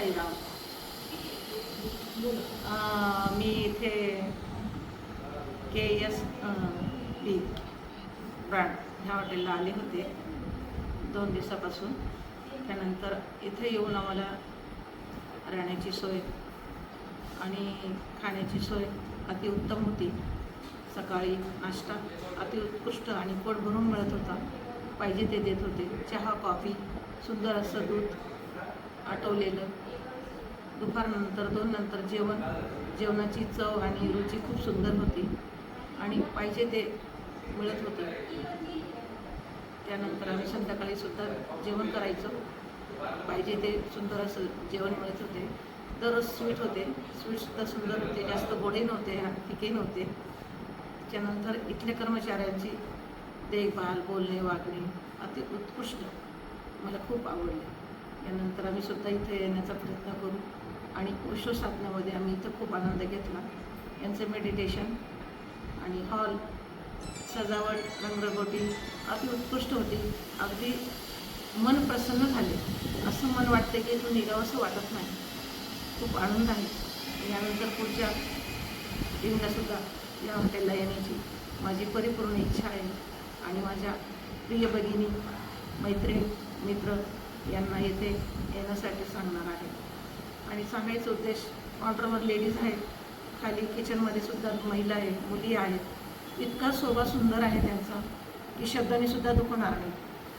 साईराम. मी इथे KS बी brand ह्या हॉटेलला आले होते 2 दिवसापासून. त्यानंतर इथे येऊन आम्हाला राहण्याची सोय आणि खाण्याची सोय अतिउत्तम होती. सकाळी नाश्ता अतिउत्कृष्ट आणि पोट भरून मिळत होता. पाहिजे ते देत होते. चहा, कॉफी, सुंदर असं दूध आटवलेलं. दुपारनंतर 2 नंतर जेवणाची चव आणि रुची खूप सुंदर होती आणि पाहिजे ते मिळत होतं. त्यानंतर आम्ही संध्याकाळी सुद्धा जेवण करायचो. पाहिजे ते सुंदर असं जेवण मिळत होते. दररोज स्वीट होते. स्वीटसुद्धा सुंदर होते. जास्त गोडे नव्हते आणि फिके नव्हते. त्यानंतर इथल्या कर्मचाऱ्यांची देखभाल, बोलणे, वागणे अति उत्कृष्ट मला खूप आवडले. यानंतर आम्ही सुद्धा इथे येण्याचा प्रयत्न करू आणि ओशो साधण्यामध्ये आम्ही इथं खूप आनंद घेतला. यांचं मेडिटेशन आणि हॉल, सजावट, रंगरगोटी अति उत्कृष्ट होती. अगदी मन प्रसन्न झाले. असं मन वाटते की इथून निघावंसं वाटत नाही. खूप आनंद आहे. यानंतर पुढच्या दिवसासुद्धा या हॉटेलला येण्याची माझी परिपूर्ण इच्छा आहे आणि माझ्या प्रिय भगिनी, मैत्रीण, मित्र यांना येथे येण्यासाठी सांगणार आहे. आणि सांगायचा उद्देश, काउंटरवर लेडीज आहेत, खाली किचनमध्ये सुद्धा महिला आहेत, मुली आहेत. इतका शोभा सुंदर आहे त्यांचा की शब्दाने सुद्धा दुखणार नाही.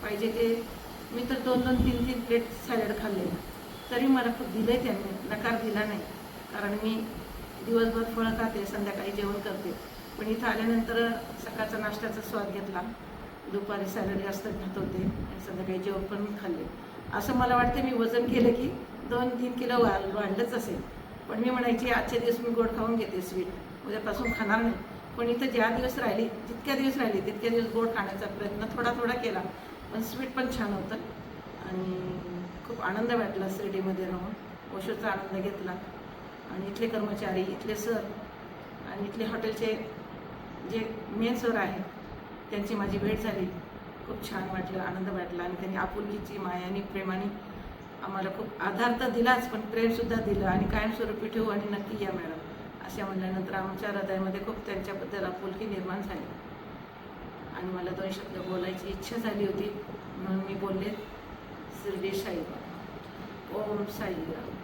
पाहिजे ते मी तर 2-2, 3-3 प्लेट सॅलड खाल्ले तरी मला खूप दिलं आहे त्यांनी, नकार दिला नाही. कारण मी दिवसभर फळं खाते, संध्याकाळी जेवण करते. पण इथं आल्यानंतर सकाळचा नाश्त्याचा स्वाद घेतला. दुपारी सॅलड जास्त खात होते आणि संध्याकाळी जेवण पण खाल्ले. असं मला वाटते मी वजन केलं की 2-3 किलो वाढलंच असेल. पण मी म्हणायची आजचे दिवस मी गोड खाऊन घेते, स्वीट उद्यापासून खाणार नाही. पण इथं जितक्या दिवस राहिली तितक्या दिवस गोड खाण्याचा प्रयत्न थोडा केला. पण स्वीट पण छान होतं आणि खूप आनंद वाटला शिर्डीमध्ये राहून. ओशोचा आनंद घेतला आणि इथले कर्मचारी, इथले सर आणि इथले हॉटेलचे जे मेन सर आहेत त्यांची माझी भेट झाली. खूप छान वाटलं, आनंद वाटला आणि त्यांनी आपुलकीची, मायानी, प्रेमाने आम्हाला खूप आधार तर दिलाच पण प्रेमसुद्धा दिलं. आणि कायमस्वरूपी ठेवू आणि नक्की या मॅडम अशा म्हणल्यानंतर आमच्या हृदयामध्ये खूप त्यांच्याबद्दल आपुलकी निर्माण झाली आणि मला 2 शब्द बोलायची इच्छा झाली होती म्हणून मी बोलले. शिर्डी साईबाबा. ओम साईराम.